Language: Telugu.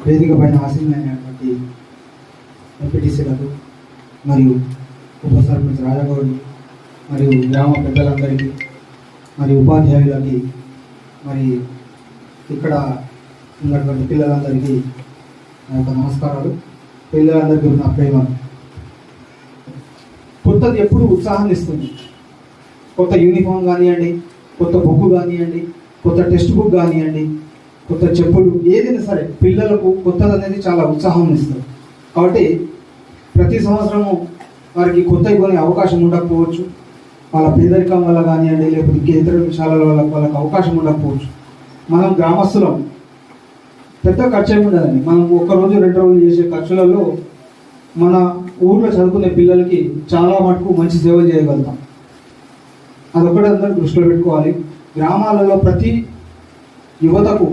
వేదిక పైన ఆసీనమైనటువంటి ఎంపీటీసీలకు మరియు ఉప సర్పంచ్ రాజగౌడి మరియు గ్రామ పెద్దలందరికీ మరియు ఉపాధ్యాయులకి మరి ఇక్కడ ఉన్నటువంటి పిల్లలందరికీ నా యొక్క నమస్కారాలు. పిల్లలందరికీ ఉన్న ప్రేమ. కొత్తది ఎప్పుడు ఉత్సాహాన్ని ఇస్తుంది. కొత్త యూనిఫామ్ కానివ్వండి, కొత్త బుక్ కానివ్వండి, కొత్త టెక్స్ట్ బుక్ కానివ్వండి, కొత్త చెప్పులు, ఏదైనా సరే పిల్లలకు కొత్తది అనేది చాలా ఉత్సాహం ఇస్తుంది. కాబట్టి ప్రతి సంవత్సరము వారికి కొత్తవి కొనే అవకాశం ఉండకపోవచ్చు. వాళ్ళ పేదరికం వల్ల కానివ్వండి, లేకపోతే ఇతర విషయాల వల్ల వాళ్ళకి అవకాశం ఉండకపోవచ్చు. మనం గ్రామస్తులం, పెద్ద ఖర్చు ఏమి ఉండదండి. మనం ఒక్కరోజు 2 రోజులు చేసే ఖర్చులలో మన ఊళ్ళో చదువుకునే పిల్లలకి చాలా మటుకు మంచి సేవలు చేయగలుగుతాం. అదొకటి అందరూ దృష్టిలో పెట్టుకోవాలి. గ్రామాలలో ప్రతి యువతకు